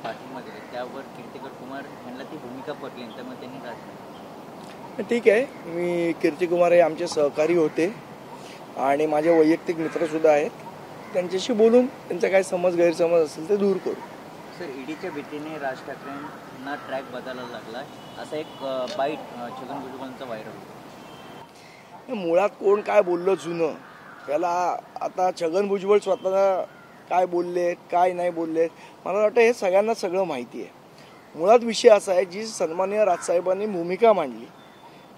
पाठिंबा दिला त्यावर कीर्तिकर कुमार यांना ती भूमिका पटली त्यामुळे त्यांनी राजकारण. ठीक आहे, मी कीर्तिकुमार हे आमचे सहकारी होते आणि माझे वैयक्तिक मित्रसुद्धा आहेत. त्यांच्याशी बोलून त्यांचा काय समज गैरसमज असेल ते दूर करू. सर, ईडीच्या भीतीने राज ठाकरेंना ट्रॅक बदलायला लागला असा एक बाईट छगन भुजबळांचा व्हायरल होतो. मुळात कोण काय बोललं जुनं त्याला आता छगन भुजबळ स्वतः काय बोललेत काय नाही बोललेत मला वाटतं हे सगळ्यांना सगळं माहिती आहे. मुळात विषय असा आहे, जी सन्माननीय राजसाहेबांनी भूमिका मांडली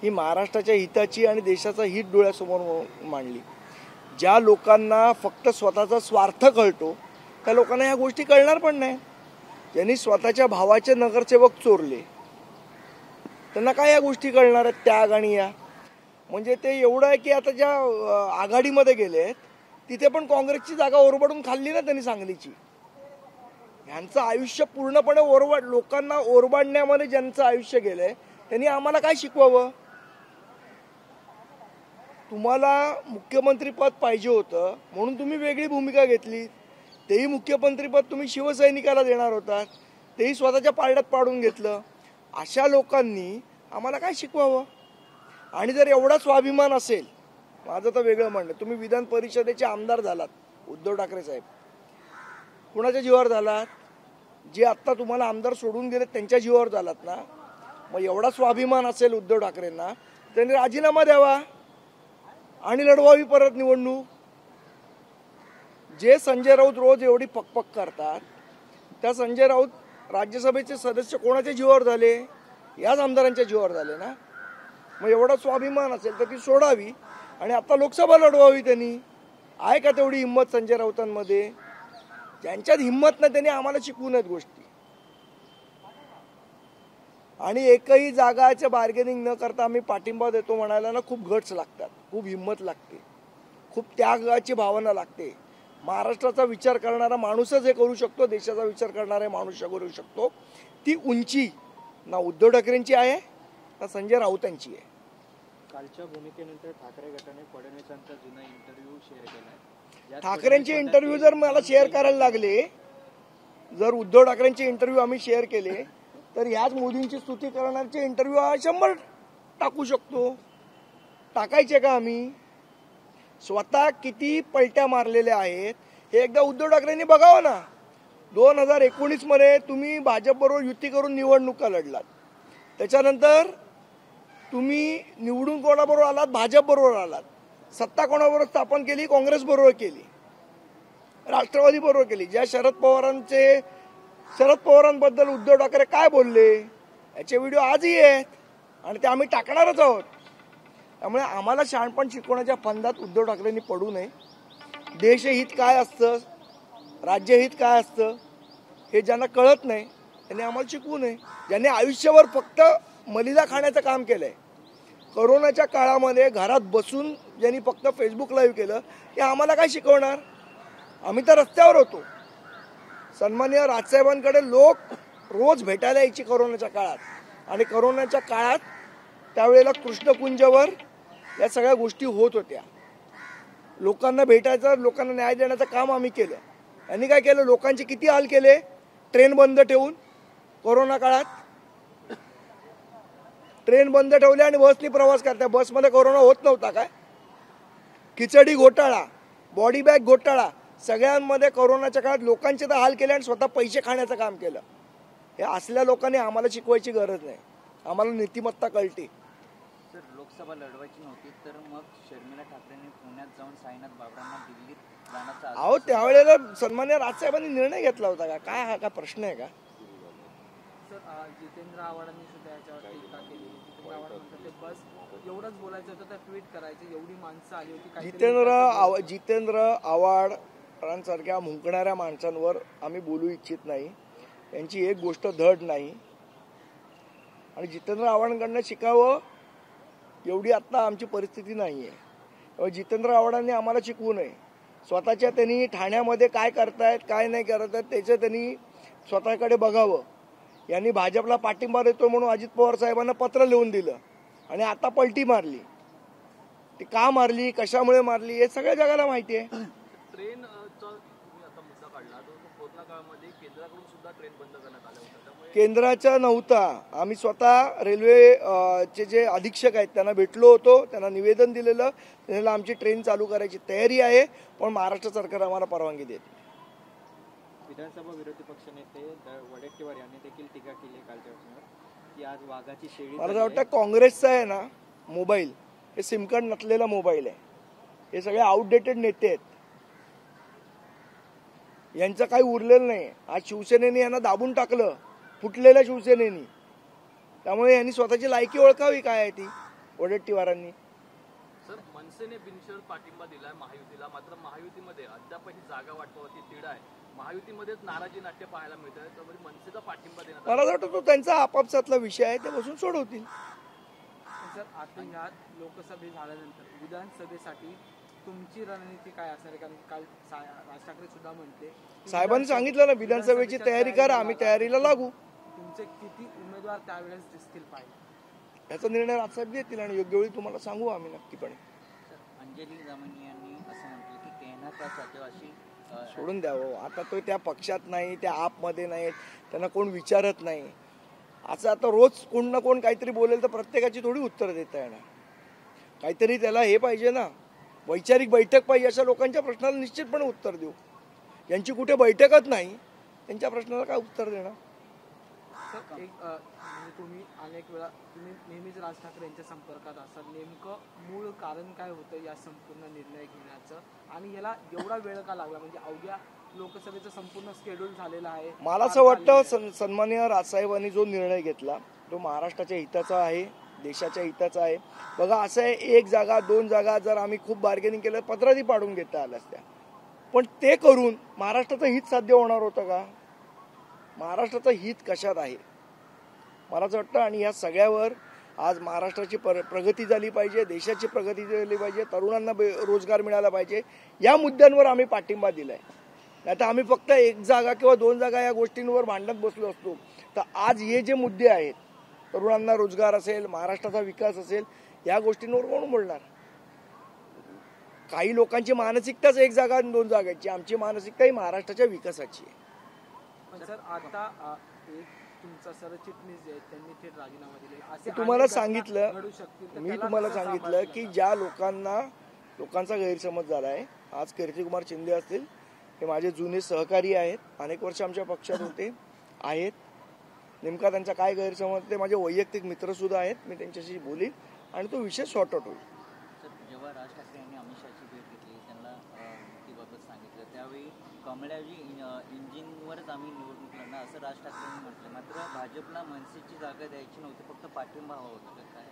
ही महाराष्ट्राच्या हिताची आणि देशाचा हित डोळ्यासमोर मांडली. ज्या लोकांना फक्त स्वतःचा स्वार्थ कळतो त्या लोकांना ह्या गोष्टी कळणार पण नाही. ज्यांनी स्वतःच्या भावाचे नगरसेवक चोरले त्यांना काय या गोष्टी कळणार आहेत, त्याग आणि या म्हणजे ते एवढं आहे की आता ज्या आघाडीमध्ये गेले तिथे पण काँग्रेसची जागा ओरबडून खाल्ली ना त्यांनी सांगलीची. ह्यांचं आयुष्य पूर्णपणे लोकांना ओरबाडण्यामध्ये ज्यांचं आयुष्य गेलंय त्यांनी आम्हाला काय शिकवावं. तुम्हाला मुख्यमंत्रीपद पाहिजे होतं म्हणून तुम्ही वेगळी भूमिका घेतली. तेही मुख्यमंत्रीपद तुम्ही शिवसैनिकाला देणार होतात, तेही स्वतःच्या पारड्यात पाडून घेतलं. अशा लोकांनी आम्हाला काय शिकवावं. आणि जर एवढा स्वाभिमान असेल, माझं तर वेगळं म्हणणं, तुम्ही विधान परिषदेचे आमदार झालात उद्धव ठाकरे साहेब, कुणाच्या जीवावर झालात? जे आत्ता तुम्हाला आमदार सोडून गेले त्यांच्या जीवावर झालात ना. मग एवढा स्वाभिमान असेल उद्धव ठाकरेंना त्यांनी राजीनामा द्यावा आणि लढवावी परत निवडणूक. जे संजय राऊत रोज एवढी पकपक करतात त्या संजय राऊत राज्यसभेचे सदस्य कोणाच्या जीवावर झाले? याच आमदारांच्या जीवावर झाले ना. मग एवढा स्वाभिमान असेल तर ती सोडावी आणि आता लोकसभा लढवावी. त्यांनी आहे का तेवढी हिंमत संजय राऊतांमध्ये? ज्यांच्यात हिंमत नाही त्यांनी आम्हाला शिकवू नयेत गोष्टी. आणि एकही जागाचं बार्गेनिंग न करता आम्ही पाठिंबा देतो म्हणायला ना खूप गट्स लागतात, खूप हिंमत लागते, खूप त्यागाची भावना लागते. महाराष्ट्राचा विचार करणारा माणूसच हे करू शकतो, देशाचा विचार करणारा माणूस करू शकतो. ती उंची ना उद्धव ठाकरेंची आहे ना संजय राऊतांची आहे. कालच्या भूमिकेनंतर ठाकरे गटाने फडणवीसांचा जुना इंटरव्ह्यू शेअर केला. ठाकरेंचे इंटरव्ह्यू जर मला शेअर करायला लागले, जर उद्धव ठाकरेंचे इंटरव्ह्यू आम्ही शेअर केले तर ह्याच मोदींची स्तुती करणारे इंटरव्ह्यू 100 टाकू शकतो. टाकायचे का आम्ही? स्वतः किती पलट्या मारलेल्या आहेत हे एकदा उद्धव ठाकरेंनी बघावं ना. 2019 मध्ये तुम्ही भाजपबरोबर युती करून निवडणुका लढलात, त्याच्यानंतर तुम्ही निवडून कोणाबरोबर आलात? भाजपबरोबर आलात. सत्ता कोणाबरोबर स्थापन केली? काँग्रेस बरोबर केली, राष्ट्रवादी बरोबर केली. ज्या शरद पवारांबद्दल उद्धव ठाकरे काय बोलले याचे व्हिडिओ आजही आहेत आणि ते आम्ही टाकणारच आहोत. त्यामुळे आम्हाला शहाणपण शिकवण्याच्या फंदात उद्धव ठाकरेंनी पडू नये. देशहित काय असतं, राज्यहित काय असतं हे ज्यांना कळत नाही त्यांनी आम्हाला शिकवू नये. ज्यांनी आयुष्यभर फक्त मलिदा खाण्याचं काम केलंय, कोरोनाच्या काळामध्ये घरात बसून ज्यांनी फक्त फेसबुक लाईव्ह केलं ते आम्हाला काय शिकवणार? आम्ही तर रस्त्यावर होतो. सन्माननीय राजसाहेबांकडे लोक रोज भेटायला यायची कोरोनाच्या काळात आणि कोरोनाच्या काळात त्यावेळेला कृष्णकुंजवर या सगळ्या गोष्टी होत होत्या. लोकांना भेटायचं, लोकांना न्याय देण्याचं काम आम्ही केलं. यांनी काय केलं? लोकांचे किती हाल केले. ट्रेन बंद ठेवून कोरोना काळात ट्रेन बंद ठेवले आणि बसनी प्रवास करता. बसमध्ये कोरोना होत नव्हता काय? खिचडी घोटाळा, बॉडी बॅग घोटाळा, सगळ्यांमध्ये कोरोनाच्या काळात लोकांचे तर हाल केले आणि स्वतः पैसे खाण्याचं काम केलं. हे असल्या लोकांनी आम्हाला शिकवायची गरज नाही. आम्हाला नीतिमत्ता कळते. सर, लोकसभा लढवायची नव्हती तर मग शर्मिला ठाकरेंनी पुण्यात जाऊन साईनाथ बाबरांना दिल्लीत जाण्याचा अहो त्यावेळेला सन्माननीय राजसाहेबांनी निर्णय घेतला होता का? काय हा का प्रश्न आहे का? सर, जितेंद्र आव्हाडांनी सुद्धा याच्यावर टीका केली. जितेंद्र आव्हाड म्हणतात ते बस एवढंच बोलायचं होतं तर ट्विट करायचं, एवढी माणसं आली होती. जितेंद्र आव्हाडांसारख्या मुंकणाऱ्या माणसांवर आम्ही बोलू इच्छित नाही. त्यांची एक गोष्ट धड नाही आणि जितेंद्र आव्हाडांकडनं शिकावं एवढी आत्ता आमची परिस्थिती नाही आहे. जितेंद्र आव्हाडांनी आम्हाला शिकवू नये. स्वतःच्या त्यांनी ठाण्यामध्ये काय करतायत काय नाही करत आहेत त्याचं त्यांनी स्वतःकडे बघावं. यांनी भाजपला पाठिंबा देतो म्हणून अजित पवार साहेबांना पत्र लिहून दिलं आणि आता पलटी मारली. ती का मारली, कशामुळे मारली हे सगळ्या जगाला माहिती आहे. ट्रेनचा आता मुद्दा काढला तो कोरोना काळामध्ये केंद्राकडून केंद्राचा नव्हता. आम्ही स्वतः रेल्वे चे जे अधीक्षक आहेत त्यांना भेटलो होतो, त्यांना निवेदन दिलेलं, त्यांना आमची ट्रेन चालू करायची तयारी आहे, पण महाराष्ट्र सरकार आम्हाला परवानगी देत नाही. विधानसभा विरोधी पक्षनेते वडेट्टीवार यांनी देखील टीका केली कालच्या वर्षावर की आज वाघाची शेळी. मला असं वाटतं काँग्रेसचा आहे ना मोबाईल, हे सिम कार्ड नसलेला मोबाईल आहे. हे सगळे आउटडेटेड नेते आहेत, यांचं काही उरलेलं नाही. आज शिवसेनेने यांना दाबून टाकलं, फुटलेल्या शिवसेनेनी. त्यामुळे यांनी स्वतःची लायकी ओळखावी काय आहे ती वडेट्टीवारांनी. सर, मनसेने बिनशर्त पाठिंबा दिलाय महायुतीला, मात्र महायुतीमध्ये अद्यापही जागा वाटपावरती तिढा आहे. महायुतीमध्येच नाराजी नाट्य पाहायला मिळत आहे, त्यामुळे मनसेचा पाठिंबा देण्यात मला वाटतं तो त्यांचा आपापसातला विषय आहे, ते बसून सोडवतील. सर, आता ह्या लोकसभे झाल्यानंतर विधानसभेसाठी तुमची रणनीती काय असणार आहे? कारण काल राज ठाकरे सुद्धा म्हणते, साहेबांनी सांगितलं ना विधानसभेची तयारी करा, आम्ही तयारीला लागू. तुमचे किती उमेदवार त्यावेळेस दिसतील पाहिजे याचा निर्णय राजसाहेब घेतील आणि योग्य वेळी तुम्हाला सांगू आम्ही नक्कीपणे. अंजली जामणी यांनी असं म्हटलं की केंद्राच्या जातेवाशी सोडून द्यावं. आता तो त्या पक्षात नाही, त्या आपमध्ये नाहीत, त्यांना कोण विचारत नाही. असं आता रोज कोण ना कोण काहीतरी बोलेल तर प्रत्येकाची थोडी उत्तर देता येणार. काहीतरी त्याला हे पाहिजे ना, वैचारिक बैठक पाहिजे. अशा लोकांच्या प्रश्नाला निश्चितपणे उत्तर देऊ. यांची कुठे बैठकच नाही, त्यांच्या प्रश्नाला काय उत्तर देणार. सर, एक म्हणजे तुम्ही अनेक वेळा तुम्ही नेहमीच राज ठाकरे यांच्या संपर्कात असाल. नेमकं मूळ कारण काय होतं या संपूर्ण निर्णय घेण्याचं, आणि याला एवढा वेळ का लागला? म्हणजे अवघ्या लोकसभेचं संपूर्ण शेड्यूल झालेलं आहे. मला असं वाटतं सन्माननीय राजसाहेबांनी जो निर्णय घेतला तो महाराष्ट्राच्या हिताचा आहे, देशाच्या हिताचा आहे. बघा असं आहे, एक जागा 2 जागा जर आम्ही खूप बार्गेनिंग केलं, पत्रादी पाडून घेता आल्या असत्या. पण ते करून महाराष्ट्राचं हित साध्य होणार होतं का? महाराष्ट्राचं हित कशात आहे मला असं वाटतं. आणि या सगळ्यावर आज महाराष्ट्राची प्रगती झाली पाहिजे, देशाची प्रगती झाली पाहिजे, तरुणांना रोजगार मिळाला पाहिजे. या मुद्द्यांवर आम्ही पाठिंबा दिलाय. नाही तर आम्ही फक्त 1 जागा किंवा 2 जागा या गोष्टींवर भांडत बसलो असतो. तर आज हे जे मुद्दे आहेत, तरुणांना रोजगार असेल, महाराष्ट्राचा विकास असेल, या गोष्टींवर कोण बोलणार? काही लोकांची मानसिकताच 1 जागा आणि 2 जागाची, आमची मानसिकता ही महाराष्ट्राच्या विकासाची आहे. पण सर, आता एक तुमचा सरचिटणीस जे आहेत त्यांनी थेट राजीनामा दिले. मी तुम्हाला सांगितलं की ज्या लोकांचा गैरसमज झाला आहे, आज कीर्तिकुमार शिंदे असतील, हे माझे जुने सहकारी आहेत, अनेक वर्ष आमच्या पक्षात होते आहेत. नेमका त्यांचा काय गैरसमज ते माझे वैयक्तिक मित्र सुद्धा आहेत. मी त्यांच्याशी बोलीन आणि तो विषय सॉर्ट आउट होईल. जेव्हा राज ठाकरे यांनी अमित शहाची भेट घेतली, त्यांना मुक्तीबाबत सांगितलं, त्यावेळी कमळाजी इंजिनवरच आम्ही निवडणूक लढणार असं राज ठाकरेंनी म्हटलं. मात्र भाजपला मनसेची जागा द्यायची नव्हती, फक्त पाठिंबा हवा होता. काय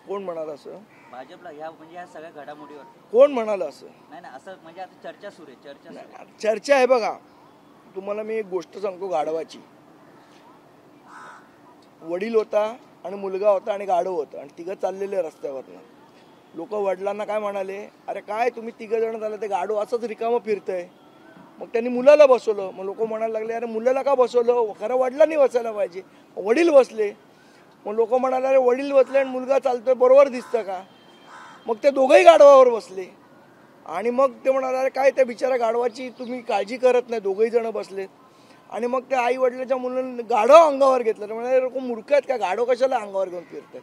कोण म्हणाल असं? भाजपला ह्या सगळ्या घडामोडीवर कोण म्हणाल असं? नाही असं म्हणजे आता चर्चा सुरू आहे. चर्चा आहे. बघा तुम्हाला मी एक गोष्ट सांगतो गाढवाची. वडील होता आणि मुलगा होता आणि गाढव होतं आणि 3 चाललेले रस्त्यावरनं. लोक वडिलांना काय म्हणाले, अरे काय तुम्ही 3 जण झाले, ते गाढव असंच रिकामं फिरतंय. मग त्यांनी मुलाला बसवलं. मग लोक म्हणायला लागले, अरे मुलाला का बसवलं, खरं वडिलांनी बसायला पाहिजे. वडील बसले. मग लोक म्हणाले, अरे वडील बसले आणि मुलगा चालतोय, बरोबर दिसतं का? मग ते दोघंही गाढवावर बसले आणि मग ते म्हणाले, अरे काय त्या बिचारा गाढवाची तुम्ही काळजी करत नाही. दोघंही जण बसले आणि मग त्या आई वडिलांच्या मुलांनी गाढव अंगावर घेतलं. म्हणजे लोक मूर्ख आहेत का, गाढव कशाला अंगावर घेऊन फिरतात?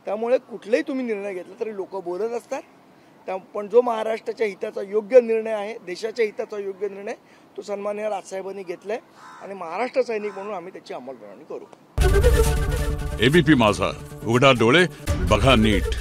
त्यामुळे कुठलाही तुम्ही निर्णय घेतला तरी लोक बोलत असतात. पण जो महाराष्ट्राच्या हिताचा योग्य निर्णय आहे, देशाच्या हिताचा योग्य निर्णय, तो सन्माननीय राजसाहेबांनी घेतलाय आणि महाराष्ट्र सैनिक म्हणून आम्ही त्याची अंमलबजावणी करू. एबीपी माझा, उघडा डोळे बघा नीट.